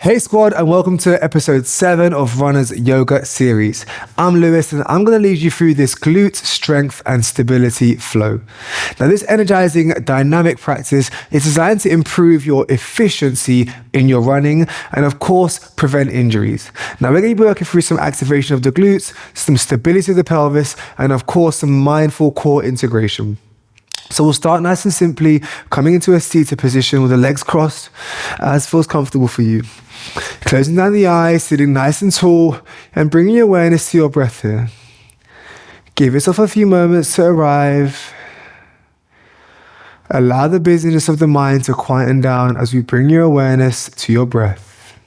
Hey squad, and welcome to episode 7 of Runna's yoga series. I'm Lewis and I'm going to lead you through this glute strength and stability flow. Now this energizing dynamic practice is designed to improve your efficiency in your running and of course prevent injuries. Now we're going to be working through some activation of the glutes, some stability of the pelvis, and of course some mindful core integration. So we'll start nice and simply, coming into a seated position with the legs crossed as feels comfortable for you. Closing down the eyes, sitting nice and tall, and bringing your awareness to your breath here. Give yourself a few moments to arrive. Allow the busyness of the mind to quieten down as we bring your awareness to your breath.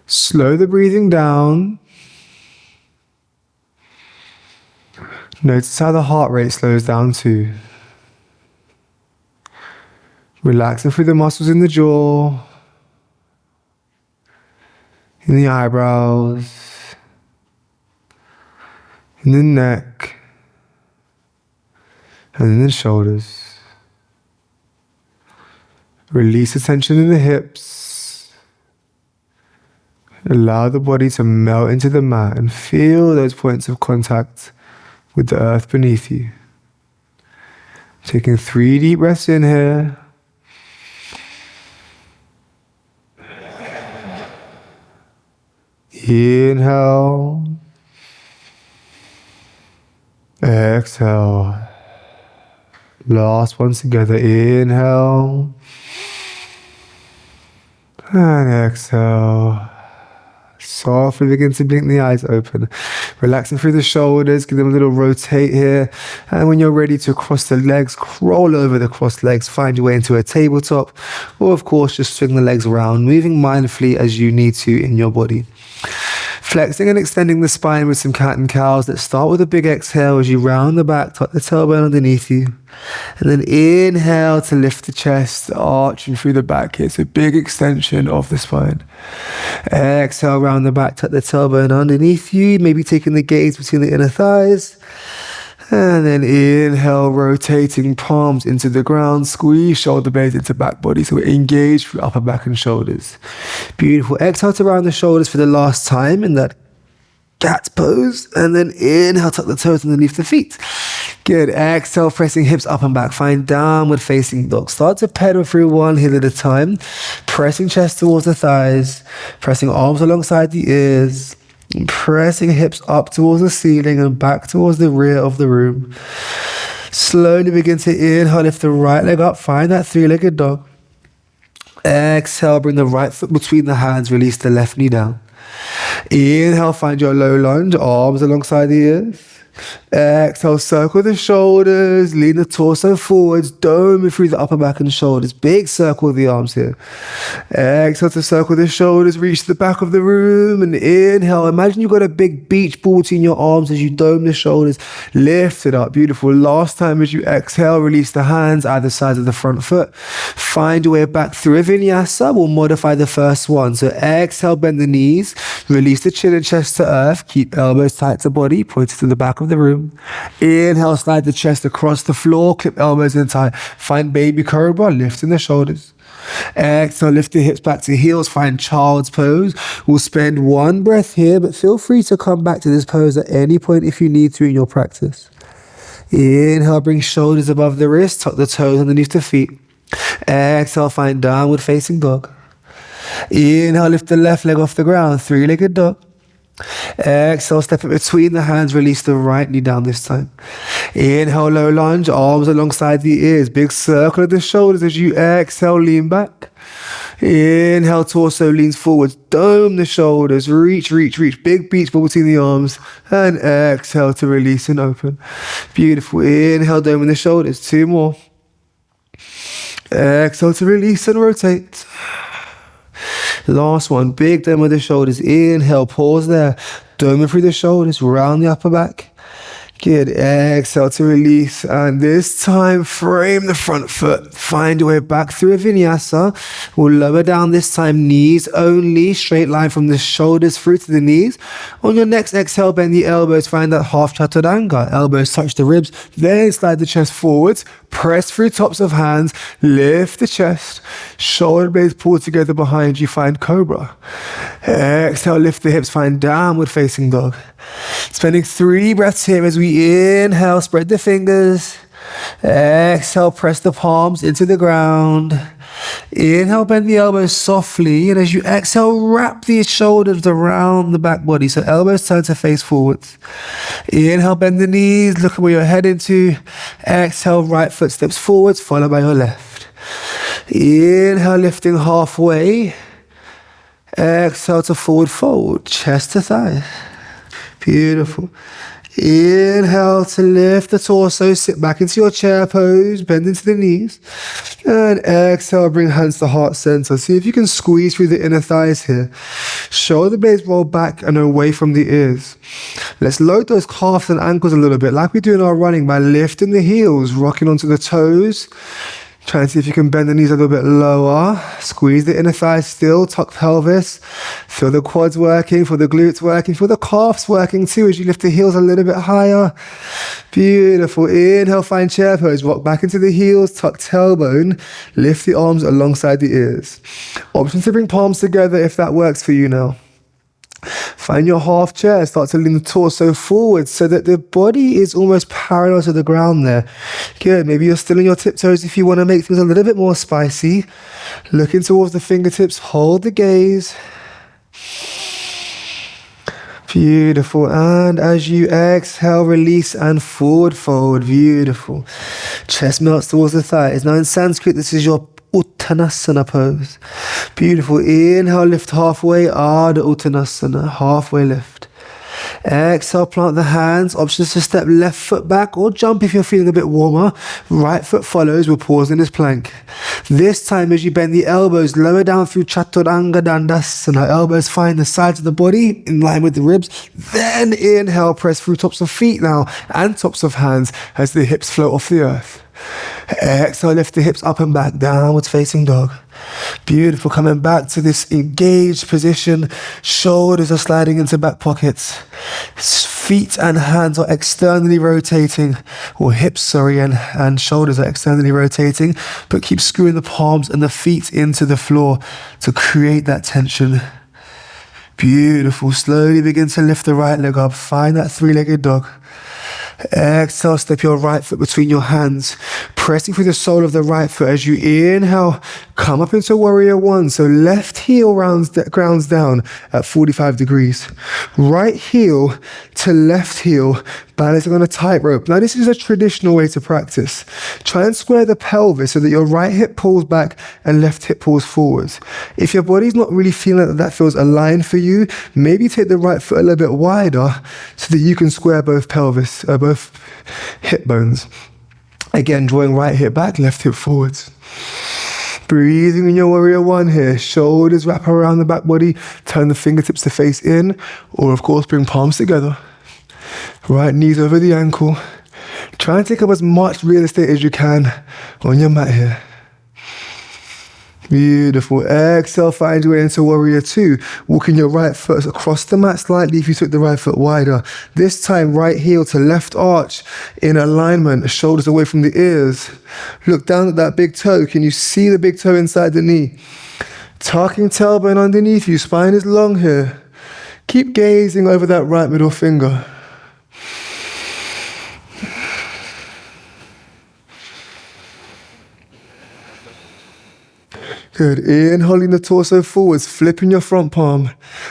Slow the breathing down. Notice how the heart rate slows down too. Relaxing through the muscles in the jaw, in the eyebrows, in the neck, and in the shoulders. Release the tension in the hips. Allow the body to melt into the mat and feel those points of contact with the earth beneath you. Taking 3 deep breaths in here. Inhale. Exhale. Last one together. Inhale. And exhale. Softly begin to blink the eyes open. Relaxing through the shoulders, give them a little rotate here. And when you're ready to cross the legs, crawl over the crossed legs, find your way into a tabletop. Or of course, just swing the legs around, moving mindfully as you need to in your body. Flexing and extending the spine with some cat and cows. Let's start with a big exhale as you round the back, tuck the tailbone underneath you. And then inhale to lift the chest, arching through the back here. It's a big extension of the spine. Exhale, round the back, tuck the tailbone underneath you. Maybe taking the gaze between the inner thighs. And then inhale, rotating palms into the ground, squeeze shoulder blades into back body. So we're engaged through upper back and shoulders. Beautiful. Exhale to round the shoulders for the last time in that cat pose. And then inhale, tuck the toes underneath the feet. Good. Exhale, pressing hips up and back. Find downward facing dog. Start to pedal through one heel at a time. Pressing chest towards the thighs. Pressing arms alongside the ears. Pressing hips up towards the ceiling and back towards the rear of the room. Slowly begin to inhale, lift the right leg up, find that 3-legged dog. Exhale, bring the right foot between the hands, release the left knee down. Inhale, find your low lunge, arms alongside the ears. Exhale, circle the shoulders, lean the torso forwards, dome through the upper back and shoulders. Big circle of the arms here. Exhale to circle the shoulders, reach the back of the room, and inhale. Imagine you've got a big beach ball between your arms as you dome the shoulders. Lift it up. Beautiful. Last time as you exhale, release the hands either side of the front foot. Find your way back through a vinyasa. We'll modify the first one. So exhale, bend the knees, release the chin and chest to earth. Keep elbows tight to body, pointed to the back of the room. Inhale, slide the chest across the floor, clip elbows in tight. Find baby cobra, lifting the shoulders. Exhale, lift the hips back to heels, find child's pose. We'll spend one breath here, but feel free to come back to this pose at any point if you need to in your practice. Inhale, bring shoulders above the wrist, tuck the toes underneath the feet. Exhale, find downward facing dog. Inhale, lift the left leg off the ground, 3-legged dog. Exhale, step it between the hands, release the right knee down this time. Inhale, low lunge, arms alongside the ears. Big circle of the shoulders as you exhale, lean back. Inhale, torso leans forwards, dome the shoulders, reach. Big beach ball between the arms. And exhale to release and open. Beautiful. Inhale, dome in the shoulders. 2 more. Exhale to release and rotate. Last one, big dome of the shoulders. Inhale, pause there. Dome through the shoulders, round the upper back. Good. Exhale to release. And this time, frame the front foot. Find your way back through a vinyasa. We'll lower down this time, knees only. Straight line from the shoulders through to the knees. On your next exhale, bend the elbows. Find that half chaturanga. Elbows touch the ribs. Then slide the chest forwards. Press through tops of hands, lift the chest, shoulder blades pull together behind you, find cobra. Exhale, lift the hips, find downward facing dog. Spending 3 breaths here as we inhale, spread the fingers. Exhale, press the palms into the ground. Inhale, bend the elbows softly, and as you exhale, wrap the shoulders around the back body, so elbows turn to face forwards. Inhale, bend the knees, look at where you're heading to. Exhale, right foot steps forwards, followed by your left. Inhale, lifting halfway. Exhale to forward fold, chest to thigh. Beautiful. Inhale to lift the torso, sit back into your chair pose, bend into the knees. And exhale, bring hands to heart center. See if you can squeeze through the inner thighs here. Shoulder blades roll back and away from the ears. Let's load those calves and ankles a little bit, like we do in our running, by lifting the heels, rocking onto the toes. Try and see if you can bend the knees a little bit lower. Squeeze the inner thighs still, tuck pelvis. Feel the quads working, feel the glutes working, feel the calves working too as you lift the heels a little bit higher. Beautiful. Inhale, find chair pose. Rock back into the heels, tuck tailbone. Lift the arms alongside the ears. Option to bring palms together if that works for you now. Find your half chair, start to lean the torso forward so that the body is almost parallel to the ground there. Good, maybe you're still on your tiptoes if you want to make things a little bit more spicy. Looking towards the fingertips, hold the gaze. Beautiful, and as you exhale, release and forward fold. Beautiful. Chest melts towards the thighs. Now in Sanskrit, this is your Uttanasana pose. Beautiful. Inhale, lift halfway. Ardha Uttanasana, halfway lift. Exhale, plant the hands. Options to step left foot back or jump if you're feeling a bit warmer. Right foot follows. We'll pause in this plank. This time as you bend the elbows, lower down through Chaturanga Dandasana. Elbows find the sides of the body in line with the ribs. Then inhale, press through tops of feet now and tops of hands as the hips float off the earth. Exhale, lift the hips up and back, downwards facing dog. Beautiful, coming back to this engaged position. Shoulders are sliding into back pockets. Feet and hands are externally rotating, or hips, and shoulders are externally rotating, but keep screwing the palms and the feet into the floor to create that tension. Beautiful, slowly begin to lift the right leg up. Find that 3-legged dog. Exhale, step your right foot between your hands, pressing through the sole of the right foot as you inhale, come up into warrior one. So left heel grounds down at 45 degrees. Right heel to left heel, balancing on a tightrope. Now this is a traditional way to practice. Try and square the pelvis so that your right hip pulls back and left hip pulls forwards. If your body's not really feeling that feels aligned for you, maybe take the right foot a little bit wider so that you can square both hip bones. Again, drawing right hip back, left hip forwards. Breathing in your warrior one here. Shoulders wrap around the back body. Turn the fingertips to face in, or of course bring palms together. Right knees over the ankle. Try and take up as much real estate as you can on your mat here. Beautiful. Exhale, find your way into warrior two. Walking your right foot across the mat slightly if you took the right foot wider. This time, right heel to left arch in alignment, shoulders away from the ears. Look down at that big toe. Can you see the big toe inside the knee? Tucking tailbone underneath you. Spine is long here. Keep gazing over that right middle finger. Good. Inhaling the torso forwards, flipping your front palm.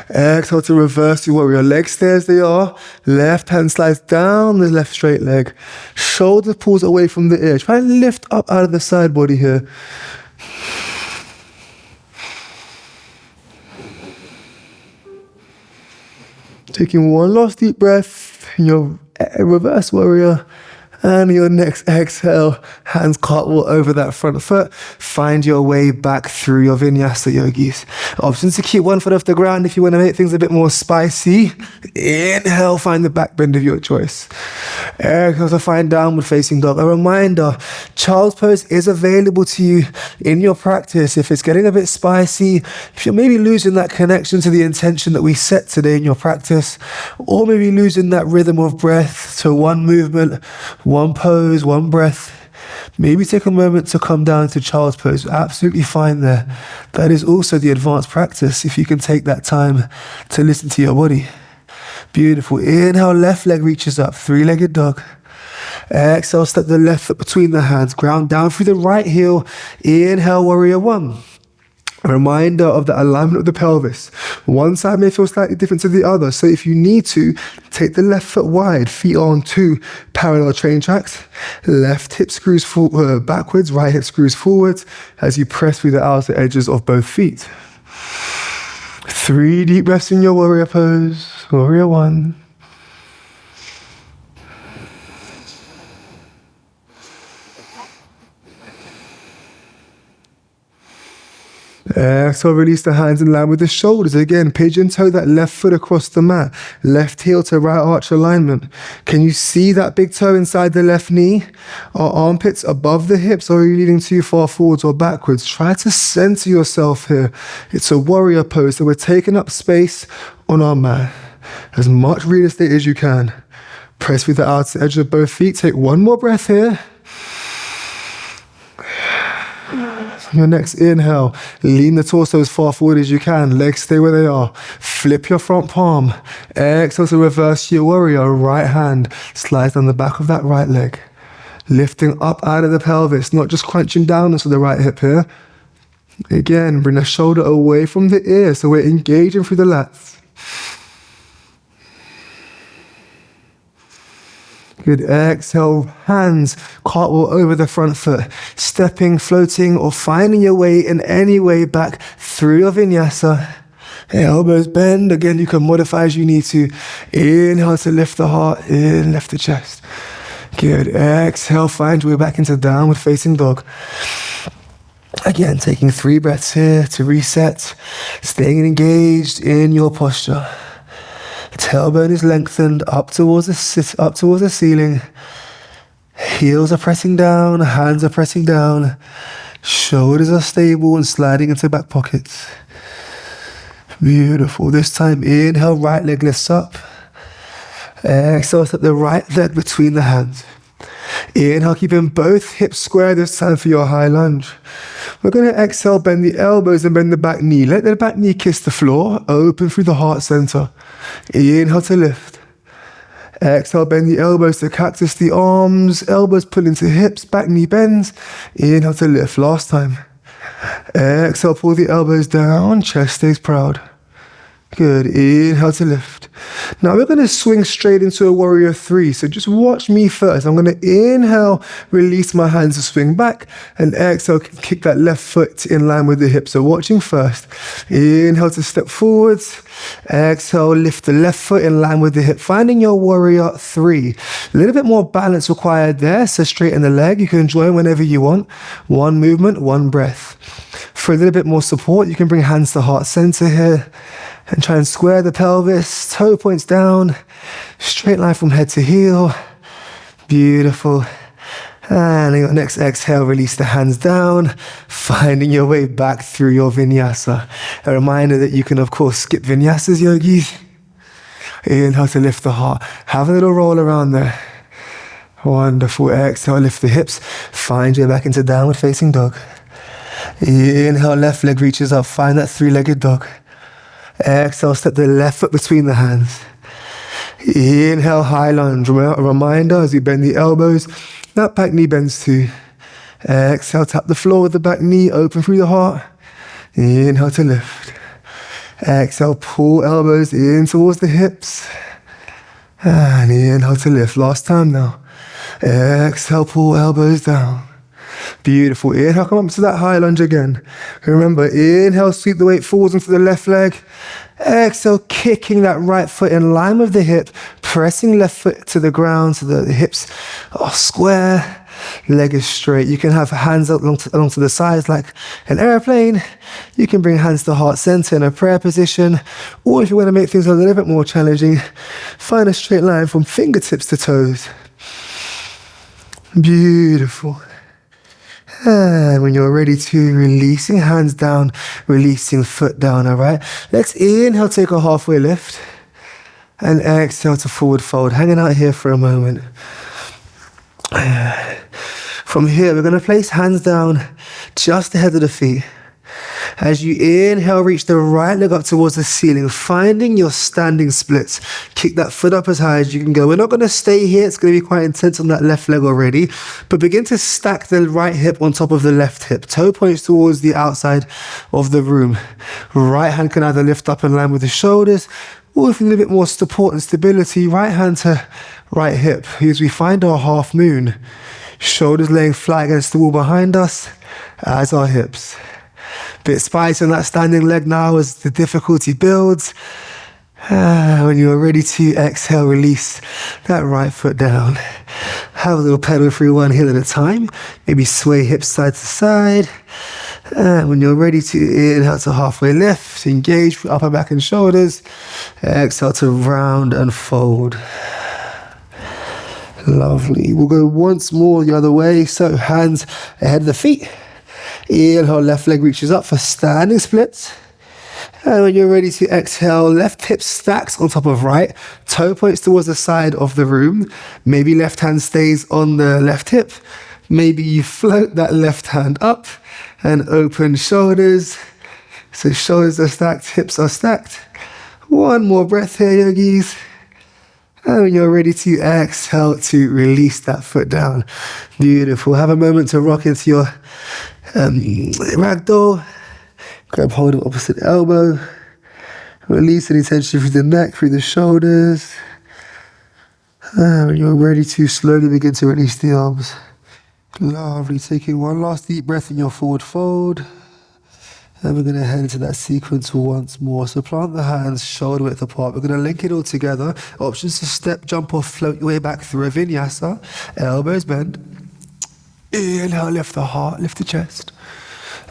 Exhale to reverse to warrior. Legs stay as they are. Left hand slides down the left straight leg. Shoulder pulls away from the ear. Try and lift up out of the side body here. Taking one last deep breath in your reverse warrior. And your next exhale, hands cartwheel over that front foot. Find your way back through your vinyasa yogis. Options to keep one foot off the ground if you want to make things a bit more spicy. Inhale, find the back bend of your choice. Exhale to find downward facing dog. A reminder, child's pose is available to you in your practice. If it's getting a bit spicy, if you're maybe losing that connection to the intention that we set today in your practice, or maybe losing that rhythm of breath to one movement, one pose, one breath, Maybe take a moment to come down to child's pose. Absolutely fine there. That is also the advanced practice if you can take that time to listen to your body. Beautiful. Inhale, left leg reaches up, three-legged dog. Exhale, step the left foot between the hands, ground down through the right heel. Inhale, warrior one. A reminder of the alignment of the pelvis. One side may feel slightly different to the other, so if you need to, take the left foot wide, feet on two parallel train tracks. Left hip screws backwards, right hip screws forwards as you press through the outer edges of both feet. 3 deep breaths in your warrior pose. Warrior one. Exhale, release the hands in line with the shoulders. Again, pigeon toe that left foot across the mat. Left heel to right arch alignment. Can you see that big toe inside the left knee? Are armpits above the hips, or are you leaning too far forwards or backwards? Try to center yourself here. It's a warrior pose, so we're taking up space on our mat. As much real estate as you can. Press with the outer edge of both feet. Take one more breath here. Your next inhale, lean the torso as far forward as you can. Legs stay where they are. Flip your front palm. Exhale to reverse your warrior. Right hand slides down the back of that right leg. Lifting up out of the pelvis, not just crunching down into the right hip here. Again, bring the shoulder away from the ear so we're engaging through the lats. Good. Exhale, hands cartwheel over the front foot, stepping, floating, or finding your way in any way back through your vinyasa. Elbows bend. Again, you can modify as you need to. Inhale to lift the heart, in, lift the chest. Good. Exhale, find your way back into downward facing dog. Again, taking 3 breaths here to reset, staying engaged in your posture. Tailbone is lengthened up towards the ceiling. Heels are pressing down, hands are pressing down. Shoulders are stable and sliding into back pockets. Beautiful. This time, inhale, right leg lifts up. Exhale, step the right leg between the hands. Inhale, keeping both hips square this time for your high lunge. We're going to exhale, bend the elbows and bend the back knee. Let the back knee kiss the floor, open through the heart center. Inhale to lift. Exhale, bend the elbows to cactus the arms, elbows pull into hips, back knee bends. Inhale to lift. Last time. Exhale, pull the elbows down, chest stays proud. Good. Inhale to lift. Now we're going to swing straight into a warrior 3. So just watch me first. I'm going to inhale, release my hands to swing back, and exhale, kick that left foot in line with the hip. So watching first. Inhale to step forwards. Exhale, lift the left foot in line with the hip. Finding your warrior 3. A little bit more balance required there. So straighten the leg. You can join whenever you want. One movement, one breath. For a little bit more support, you can bring hands to heart center here. And try and square the pelvis, toe points down, straight line from head to heel. Beautiful. And on your next exhale, release the hands down, finding your way back through your vinyasa. A reminder that you can, of course, skip vinyasas, yogis. Inhale to lift the heart. Have a little roll around there. Wonderful. Exhale, lift the hips. Find your way back into downward facing dog. Inhale, left leg reaches up. Find that 3-legged dog. Exhale, step the left foot between the hands. Inhale, high lunge. A reminder as you bend the elbows, that back knee bends too. Exhale, tap the floor with the back knee, open through the heart. Inhale to lift. Exhale, pull elbows in towards the hips. And inhale to lift. Last time now. Exhale, pull elbows down. Beautiful. Inhale, come up to that high lunge again. Remember, inhale, sweep the weight forwards into the left leg. Exhale, kicking that right foot in line with the hip, pressing left foot to the ground so the hips are square, leg is straight. You can have hands along to the sides like an airplane. You can bring hands to heart center in a prayer position. Or if you want to make things a little bit more challenging, find a straight line from fingertips to toes. Beautiful. And when you're ready to, releasing hands down, releasing foot down, all right? Let's inhale, take a halfway lift. And exhale to forward fold. Hanging out here for a moment. From here, we're going to place hands down just ahead of the feet. As you inhale, reach the right leg up towards the ceiling, finding your standing splits. Kick that foot up as high as you can go. We're not going to stay here. It's going to be quite intense on that left leg already. But begin to stack the right hip on top of the left hip. Toe points towards the outside of the room. Right hand can either lift up in line with the shoulders, or if you need a bit more support and stability, right hand to right hip. As we find our half moon, shoulders laying flat against the wall behind us, as our hips. Bit spicy on that standing leg now as the difficulty builds. When you're ready to exhale, release that right foot down. Have a little pedal through one heel at a time. Maybe sway hips side to side. And when you're ready to inhale to halfway lift, engage upper back and shoulders. Exhale to round and fold. Lovely. We'll go once more the other way. So hands ahead of the feet. Inhale, left leg reaches up for standing splits. And when you're ready to exhale, left hip stacks on top of right. Toe points towards the side of the room. Maybe left hand stays on the left hip. Maybe you float that left hand up and open shoulders. So shoulders are stacked, hips are stacked. One more breath here, yogis. And when you're ready to exhale to release that foot down. Beautiful. Have a moment to rock into your ragdoll. Grab hold of opposite elbow. Release any tension through the neck, through the shoulders. And when you're ready to slowly begin to release the arms. Lovely. Taking one last deep breath in your forward fold. And we're going to head into that sequence once more. So plant the hands shoulder width apart. We're going to link it all together. Options to step, jump, or float your way back through a vinyasa. Elbows bend. Inhale, lift the heart, lift the chest.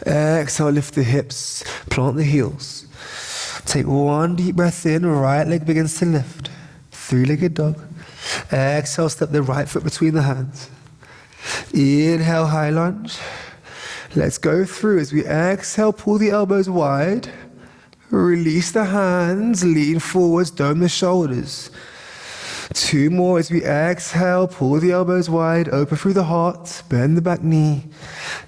Exhale, lift the hips, plant the heels. Take one deep breath in, right leg begins to lift. Three-legged dog. Exhale, step the right foot between the hands. Inhale, high lunge. Let's go through as we exhale, pull the elbows wide. Release the hands, lean forwards, dome the shoulders. Two more as we exhale, pull the elbows wide, open through the heart, bend the back knee.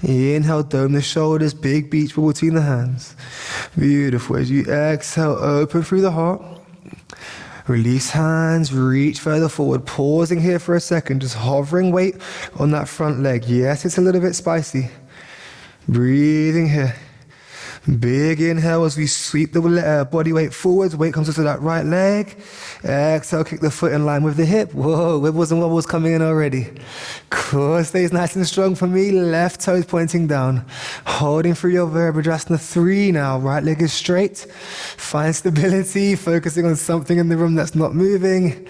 Inhale, dome the shoulders, big beach ball between the hands. Beautiful. As you exhale, open through the heart. Release hands, reach further forward. Pausing here for a second, just hovering weight on that front leg. Yes, it's a little bit spicy. Breathing here. Big inhale as we sweep the body weight forwards. Weight comes into that right leg. Exhale, kick the foot in line with the hip. Whoa, wibbles and wobbles coming in already. Core stays nice and strong for me. Left toes pointing down. Holding through your Virabhadrasana 3 now. Right leg is straight. Find stability, focusing on something in the room that's not moving.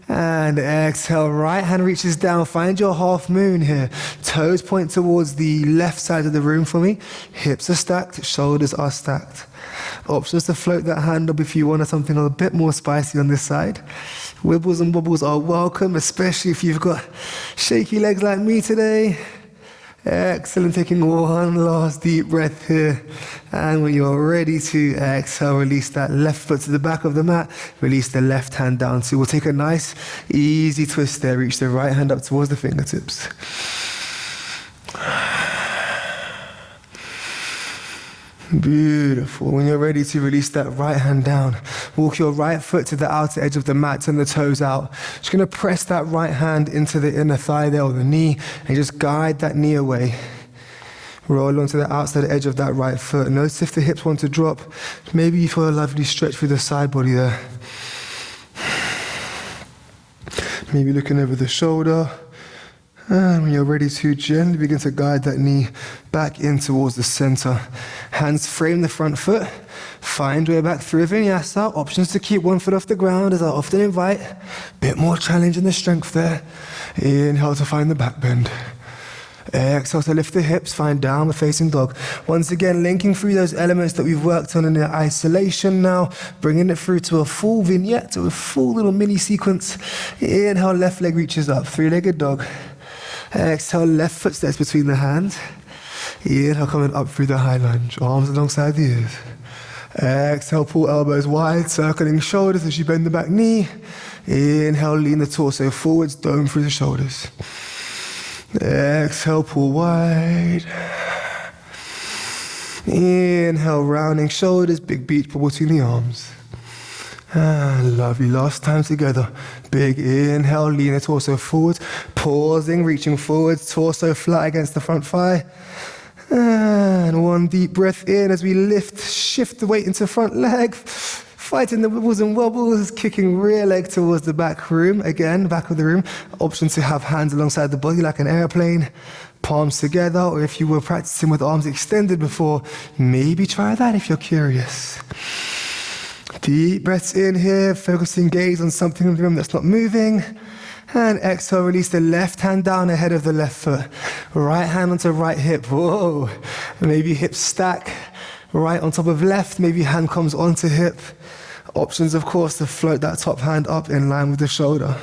And exhale, right hand reaches down. Find your half moon here. Toes point towards the left side of the room for me. Hips are stacked, shoulders are stacked. Options to float that hand up if you want something a bit more spicy on this side. Wibbles and wobbles are welcome, especially if you've got shaky legs like me today. Excellent. Taking one last deep breath here. And when you're ready to exhale, release that left foot to the back of the mat. Release the left hand down. So we'll take a nice, easy twist there. Reach the right hand up towards the fingertips. Beautiful. When you're ready to release that right hand down, walk your right foot to the outer edge of the mat, turn the toes out. Just going to press that right hand into the inner thigh there or the knee and just guide that knee away. Roll onto the outside edge of that right foot. Notice if the hips want to drop. Maybe you feel a lovely stretch through the side body there. Maybe looking over the shoulder. And when you're ready to gently begin to guide that knee back in towards the center. Hands frame the front foot. Find way back through a vinyasa. Options to keep one foot off the ground, as I often invite. Bit more challenge in the strength there. Inhale to find the back bend. Exhale to lift the hips, find downward facing dog. Once again, linking through those elements that we've worked on in the isolation now, bringing it through to a full vignette, to a full little mini sequence. Inhale, left leg reaches up, three-legged dog. Exhale, left foot steps between the hands. Inhale, coming up through the high lunge, arms alongside the ears. Exhale, pull elbows wide, circling shoulders as you bend the back knee. Inhale, lean the torso forwards, dome through the shoulders. Exhale, pull wide. Inhale, rounding shoulders, big beach ball between the arms. Lovely, last time together. Big inhale, lean the torso forward, pausing, reaching forward, torso flat against the front thigh. And one deep breath in as we lift, shift the weight into front leg, fighting the wibbles and wobbles, kicking rear leg towards the back room. Again, back of the room. Option to have hands alongside the body like an airplane, palms together, or if you were practicing with arms extended before, maybe try that if you're curious. Deep breaths in here, focusing gaze on something in the room that's not moving. And exhale, release the left hand down ahead of the left foot. Right hand onto right hip. Whoa. Maybe hips stack. Right on top of left. Maybe hand comes onto hip. Options, of course, to float that top hand up in line with the shoulder.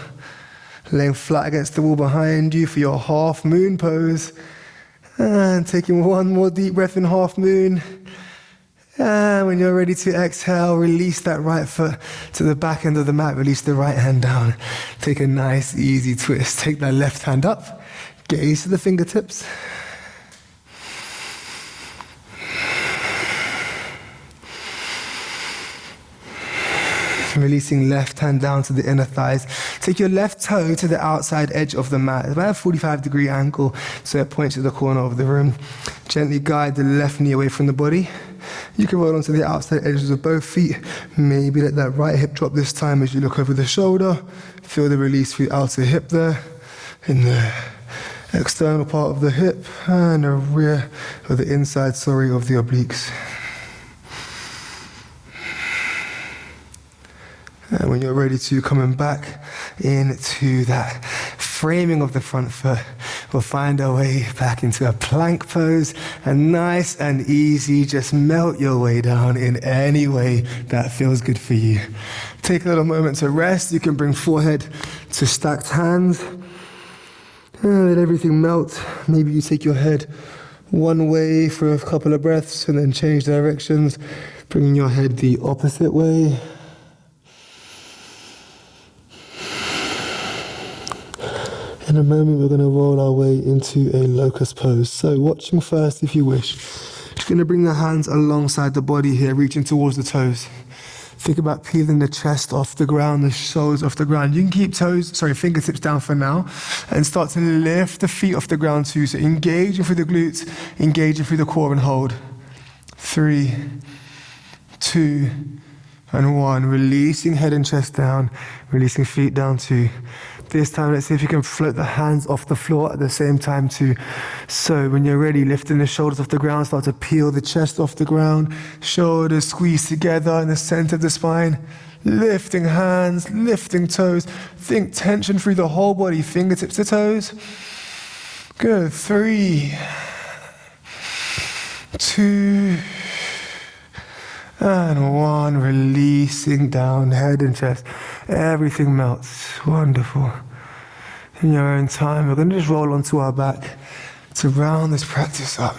Laying flat against the wall behind you for your half moon pose. And taking one more deep breath in half moon. And when you're ready to exhale, release that right foot to the back end of the mat. Release the right hand down. Take a nice, easy twist. Take that left hand up. Gaze to the fingertips. Releasing left hand down to the inner thighs. Take your left toe to the outside edge of the mat. It's about a 45-degree angle, so it points to the corner of the room. Gently guide the left knee away from the body. You can roll onto the outside edges of both feet. Maybe let that right hip drop this time as you look over the shoulder. Feel the release through outer hip there. In the external part of the hip and the rear, or the inside, of the obliques. And when you're ready to, coming back into that framing of the front foot, we'll find our way back into a plank pose. And nice and easy, just melt your way down in any way that feels good for you. Take a little moment to rest. You can bring forehead to stacked hands. Let everything melt. Maybe you take your head one way for a couple of breaths and then change directions, bringing your head the opposite way. In a moment, we're going to roll our way into a locust pose. So watching first if you wish. Just going to bring the hands alongside the body here, reaching towards the toes. Think about peeling the chest off the ground, the shoulders off the ground. You can keep fingertips down for now, and start to lift the feet off the ground too. So engaging through the glutes, engaging through the core and hold. 3, 2, and 1. Releasing head and chest down, releasing feet down too. This time, let's see if you can float the hands off the floor at the same time too. So when you're ready, lifting the shoulders off the ground, start to peel the chest off the ground. Shoulders squeeze together in the center of the spine. Lifting hands, lifting toes. Think tension through the whole body, fingertips to toes. Good. 3, 2, and 1. Releasing down, head and chest. Everything melts. Wonderful. In your own time, we're going to just roll onto our back to round this practice up.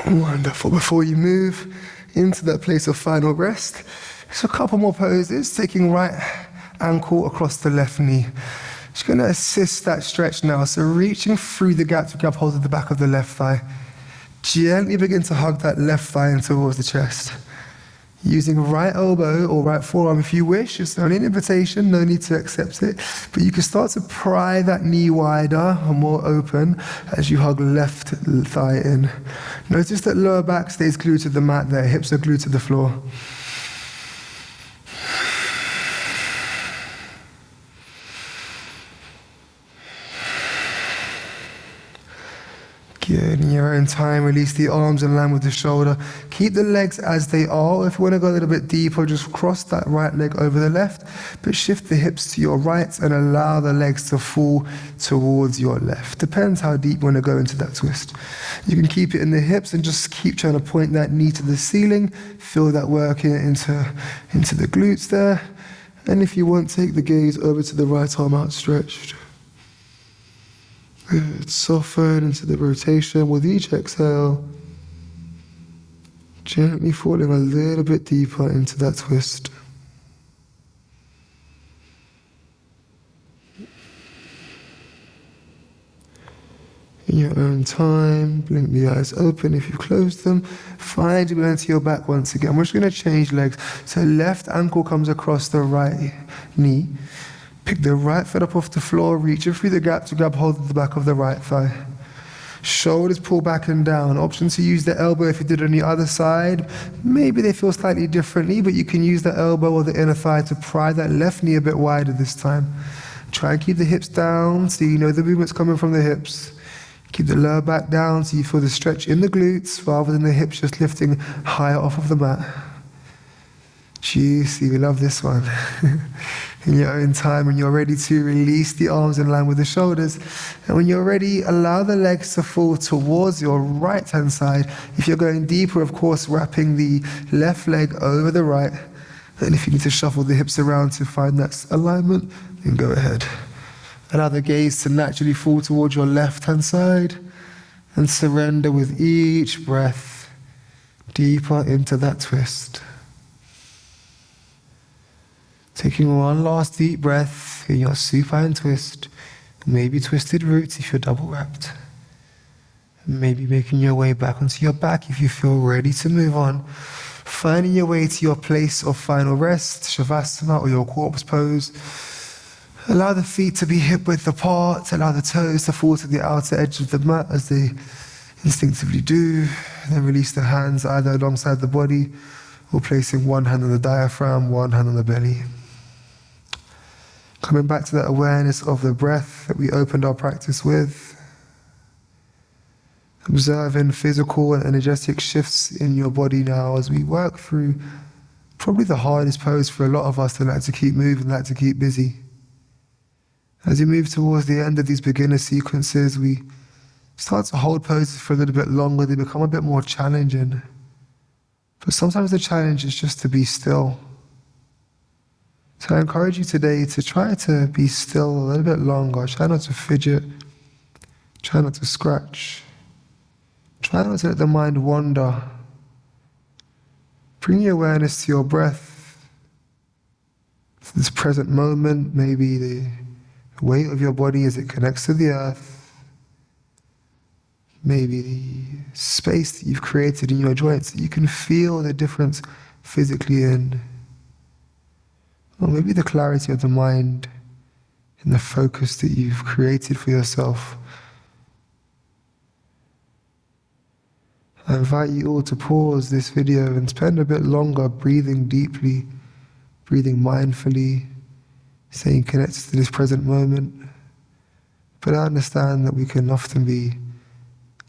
Wonderful. Before you move into that place of final rest, just a couple more poses, taking right ankle across the left knee. Just going to assist that stretch now. So reaching through the gap to grab hold of the back of the left thigh. Gently begin to hug that left thigh in towards the chest. Using right elbow or right forearm if you wish. It's only an invitation, no need to accept it. But you can start to pry that knee wider or more open as you hug left thigh in. Notice that lower back stays glued to the mat there, hips are glued to the floor. Good. In your own time, release the arms in line with the shoulder. Keep the legs as they are. If you want to go a little bit deeper, just cross that right leg over the left, but shift the hips to your right and allow the legs to fall towards your left. Depends how deep you want to go into that twist. You can keep it in the hips and just keep trying to point that knee to the ceiling. Feel that working into the glutes there. And if you want, take the gaze over to the right arm outstretched. Good. Soften into the rotation with each exhale. Gently falling a little bit deeper into that twist. In your own time, blink the eyes open if you've closed them. Find your way into your back once again. We're just going to change legs. So left ankle comes across the right knee. Pick the right foot up off the floor, reach it through the gap to grab hold of the back of the right thigh. Shoulders pull back and down. Option to use the elbow if you did it on the other side. Maybe they feel slightly differently, but you can use the elbow or the inner thigh to pry that left knee a bit wider this time. Try and keep the hips down so you know the movement's coming from the hips. Keep the lower back down so you feel the stretch in the glutes rather than the hips just lifting higher off of the mat. Juicy, we love this one. In your own time, when you're ready to release the arms in line with the shoulders. And when you're ready, allow the legs to fall towards your right-hand side. If you're going deeper, of course, wrapping the left leg over the right. And if you need to shuffle the hips around to find that alignment, then go ahead. Allow the gaze to naturally fall towards your left-hand side and surrender with each breath deeper into that twist. Taking one last deep breath in your supine twist, maybe twisted roots if you're double wrapped. Maybe making your way back onto your back if you feel ready to move on. Finding your way to your place of final rest, Shavasana or your corpse pose. Allow the feet to be hip width apart, allow the toes to fall to the outer edge of the mat as they instinctively do. Then release the hands either alongside the body or placing one hand on the diaphragm, one hand on the belly. Coming back to that awareness of the breath that we opened our practice with. Observing physical and energetic shifts in your body now as we work through probably the hardest pose for a lot of us that like to keep moving, like to keep busy. As we move towards the end of these beginner sequences, we start to hold poses for a little bit longer. They become a bit more challenging. But sometimes the challenge is just to be still. So I encourage you today to try to be still a little bit longer. Try not to fidget. Try not to scratch. Try not to let the mind wander. Bring your awareness to your breath, to this present moment, maybe the weight of your body as it connects to the earth, maybe the space that you've created in your joints that you can feel the difference physically in, or maybe the clarity of the mind and the focus that you've created for yourself. I invite you all to pause this video and spend a bit longer breathing deeply, breathing mindfully, staying connected to this present moment. But I understand that we can often be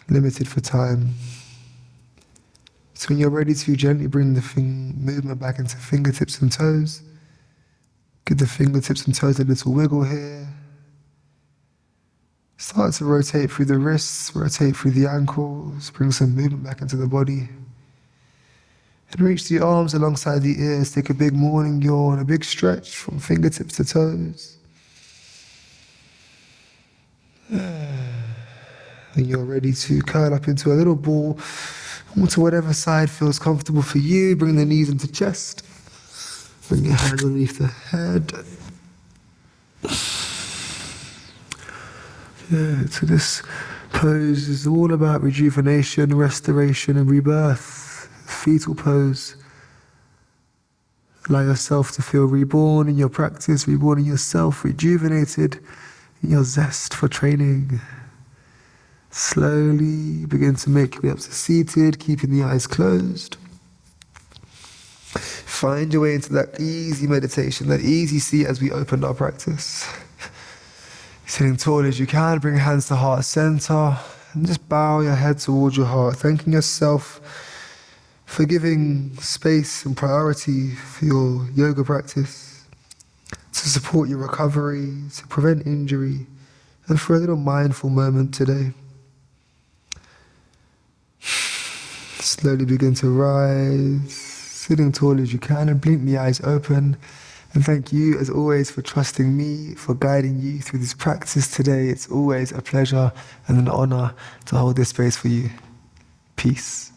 limited for time. So when you're ready to gently bring the movement back into fingertips and toes, give the fingertips and toes a little wiggle here. Start to rotate through the wrists, rotate through the ankles, bring some movement back into the body. And reach the arms alongside the ears, take a big morning yawn, a big stretch from fingertips to toes. And you're ready to curl up into a little ball, onto whatever side feels comfortable for you. Bring the knees into chest. Bring your hands underneath the head. Yeah, so this pose is all about rejuvenation, restoration, and rebirth. Fetal pose. Allow yourself to feel reborn in your practice, reborn in yourself, rejuvenated in your zest for training. Slowly begin to make your way up to seated, keeping the eyes closed. Find your way into that easy meditation, that easy seat as we opened our practice. Sitting tall as you can, bring your hands to heart center, and just bow your head towards your heart, thanking yourself for giving space and priority for your yoga practice, to support your recovery, to prevent injury, and for a little mindful moment today. Slowly begin to rise, sitting tall as you can, and blink the eyes open. And thank you, as always, for trusting me, for guiding you through this practice today. It's always a pleasure and an honor to hold this space for you. Peace.